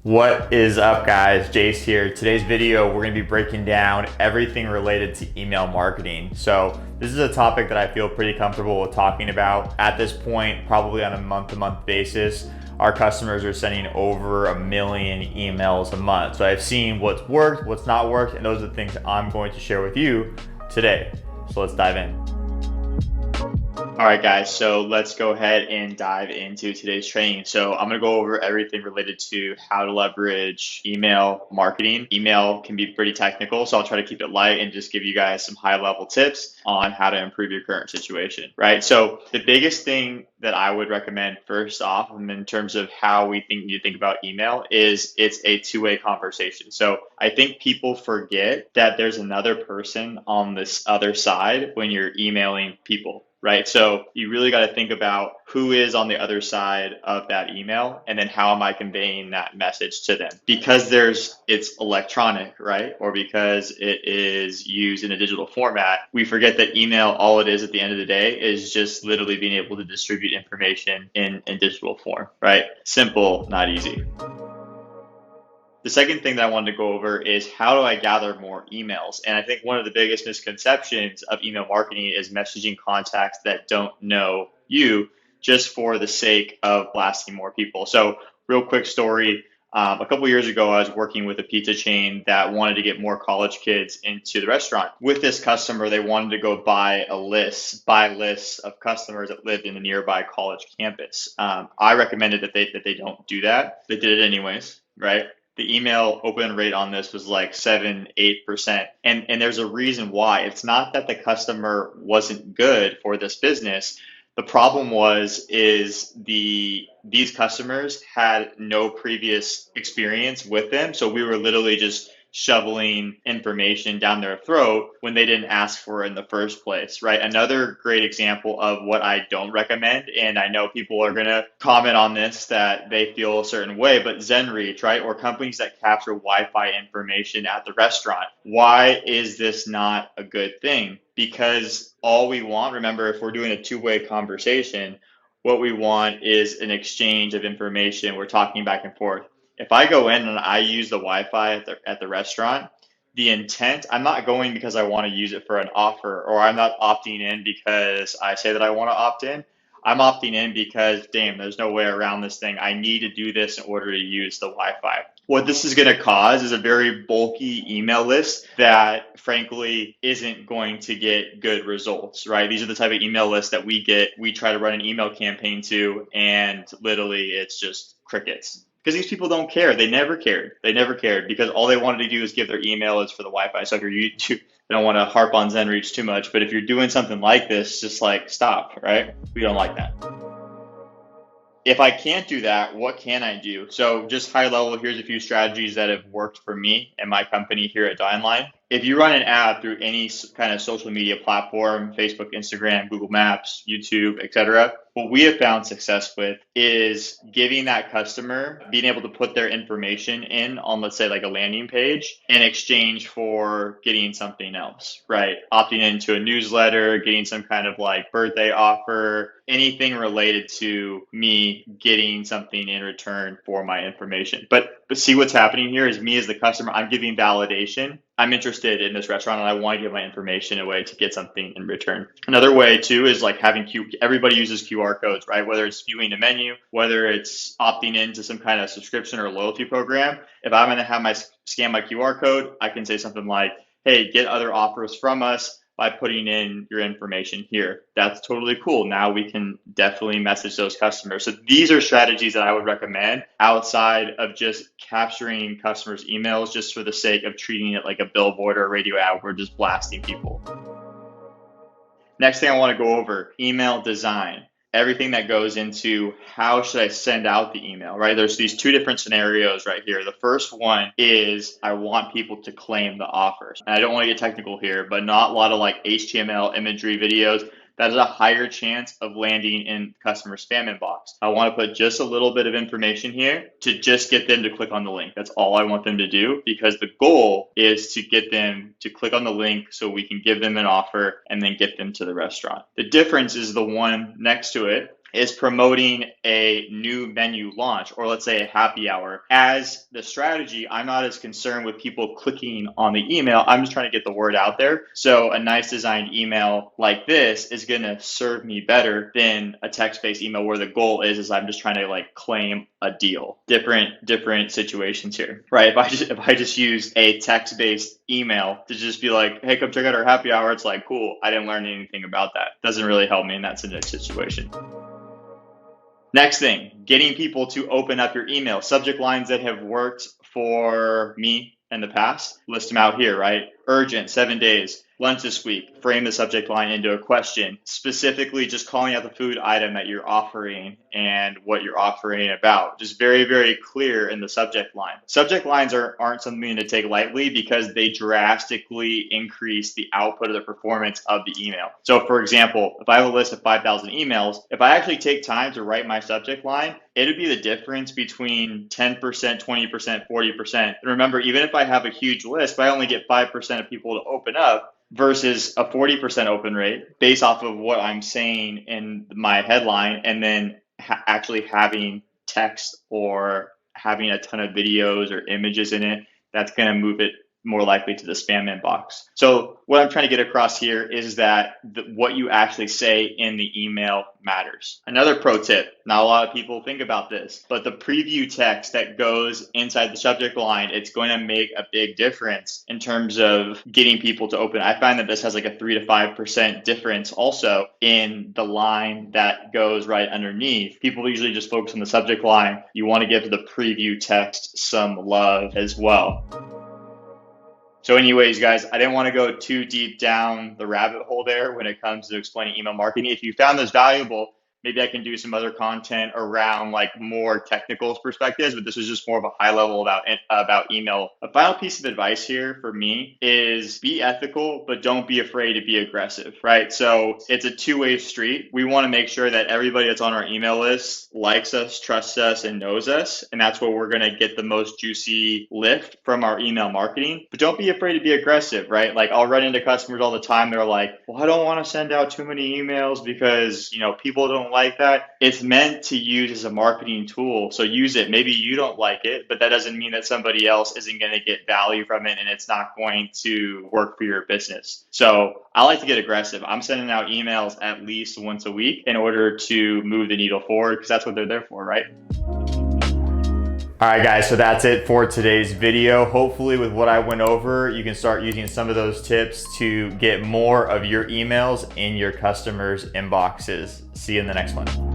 What is up, guys? Jace here. Today's video, we're going to be breaking down everything related to email marketing. So this is a topic that I feel pretty comfortable with talking about. At this point, probably on a month-to-month basis, our customers are sending over 1 million emails a month. So I've seen what's worked, what's not worked, and those are the things I'm going to share with you today. So let's dive in. All right, guys, so let's go ahead and dive into today's training. So I'm going to go over everything related to how to leverage email marketing. Email can be pretty technical, so I'll try to keep it light and just give you guys some high-level tips on how to improve your current situation, right? So the biggest thing that I would recommend first off, in terms of how we think about email, is it's a two-way conversation. So I think people forget that there's another person on this other side when you're emailing people, right? So you really got to think about who is on the other side of that email, and then how am I conveying that message to them? Because it's electronic, right? Or because it is used in a digital format, we forget that email, all it is at the end of the day, is just literally being able to distribute information in digital form, right? Simple, not easy. The second thing that I wanted to go over is how do I gather more emails? And I think one of the biggest misconceptions of email marketing is messaging contacts that don't know you just for the sake of blasting more people. So real quick story, a couple years ago, I was working with a pizza chain that wanted to get more college kids into the restaurant. With this customer, they wanted to go buy lists of customers that lived in a nearby college campus. I recommended that they don't do that. They did it anyways, right? The email open rate on this was like 7-8%. And there's a reason why. It's not that the customer wasn't good for this business. The problem is these customers had no previous experience with them. So we were literally just shoveling information down their throat when they didn't ask for it in the first place, right? Another great example of what I don't recommend, and I know people are going to comment on this that they feel a certain way, but ZenReach, right? Or companies that capture Wi-Fi information at the restaurant. Why is this not a good thing? Because all we want, remember, if we're doing a two-way conversation, what we want is an exchange of information. We're talking back and forth. If I go in and I use the Wi-Fi at the restaurant, the intent, I'm not going because I want to use it for an offer, or I'm not opting in because I say that I want to opt in. I'm opting in because, damn, there's no way around this thing. I need to do this in order to use the Wi-Fi. What this is going to cause is a very bulky email list that, frankly, isn't going to get good results, right? These are the type of email lists that we try to run an email campaign to, and literally it's just crickets. Because these people don't care. They never cared. They never cared because all they wanted to do is give their email is for the Wi-Fi. So if I don't want to harp on ZenReach too much, but if you're doing something like this, just like stop, right? We don't like that. If I can't do that, what can I do? So just high level, here's a few strategies that have worked for me and my company here at Dineline. If you run an ad through any kind of social media platform, Facebook, Instagram, Google Maps, YouTube, etc., what we have found success with is giving that customer, being able to put their information in on, let's say, like a landing page in exchange for getting something else, right? Opting into a newsletter, getting some kind of like birthday offer, anything related to me getting something in return for my information. But see what's happening here is me as the customer, I'm giving validation. I'm interested in this restaurant and I want to give my information away to get something in return. Another way too is like everybody uses QR codes, right? Whether it's viewing a menu, whether it's opting into some kind of subscription or loyalty program. If I'm going to have scan my QR code, I can say something like, hey, get other offers from us by putting in your information here. That's totally cool. Now we can definitely message those customers. So these are strategies that I would recommend outside of just capturing customers' emails just for the sake of treating it like a billboard or a radio ad. We're just blasting people. Next thing I want to go over, email design. Everything that goes into how should I send out the email, right? There's these two different scenarios right here. The first one is I want people to claim the offers. And I don't want to get technical here, but not a lot of like HTML imagery videos. That is a higher chance of landing in customer spam inbox. I want to put just a little bit of information here to just get them to click on the link. That's all I want them to do, because the goal is to get them to click on the link so we can give them an offer and then get them to the restaurant. The difference is the one next to it, is promoting a new menu launch, or let's say a happy hour. As the strategy, I'm not as concerned with people clicking on the email. I'm just trying to get the word out there. So a nice designed email like this is going to serve me better than a text-based email where the goal is I'm just trying to like claim a deal. Different situations here, right? If I just use a text-based email to just be like, hey, come check out our happy hour, it's like, cool, I didn't learn anything about that. Doesn't really help me in that situation. Next thing, getting people to open up your email. Subject lines that have worked for me in the past, list them out here, right? Urgent, 7 days. Lunch this week, frame the subject line into a question, specifically just calling out the food item that you're offering and what you're offering about. Just very, very clear in the subject line. Subject lines aren't something to take lightly because they drastically increase the output of the performance of the email. So for example, if I have a list of 5,000 emails, if I actually take time to write my subject line, it would be the difference between 10%, 20%, 40%. And remember, even if I have a huge list, if I only get 5% of people to open up, versus a 40% open rate based off of what I'm saying in my headline, and then actually having text or having a ton of videos or images in it, that's going to move it more likely to the spam inbox. So what I'm trying to get across here is that what you actually say in the email matters. Another pro tip, not a lot of people think about this, but the preview text that goes inside the subject line, it's going to make a big difference in terms of getting people to open. I find that this has like a 3 to 5% difference also in the line that goes right underneath. People usually just focus on the subject line. You want to give the preview text some love as well. So anyways, guys, I didn't want to go too deep down the rabbit hole there when it comes to explaining email marketing. If you found this valuable, maybe I can do some other content around like more technical perspectives, but this was just more of a high level about email. A final piece of advice here for me is be ethical, but don't be afraid to be aggressive, right? So it's a two-way street. We want to make sure that everybody that's on our email list likes us, trusts us, and knows us. And that's where we're going to get the most juicy lift from our email marketing. But don't be afraid to be aggressive, right? Like I'll run into customers all the time. They're like, well, I don't want to send out too many emails because, people don't like that. It's meant to use as a marketing tool. So use it. Maybe you don't like it, but that doesn't mean that somebody else isn't going to get value from it and it's not going to work for your business. So I like to get aggressive. I'm sending out emails at least once a week in order to move the needle forward because that's what they're there for, right? All right, guys, so that's it for today's video. Hopefully with what I went over, you can start using some of those tips to get more of your emails in your customers' inboxes. See you in the next one.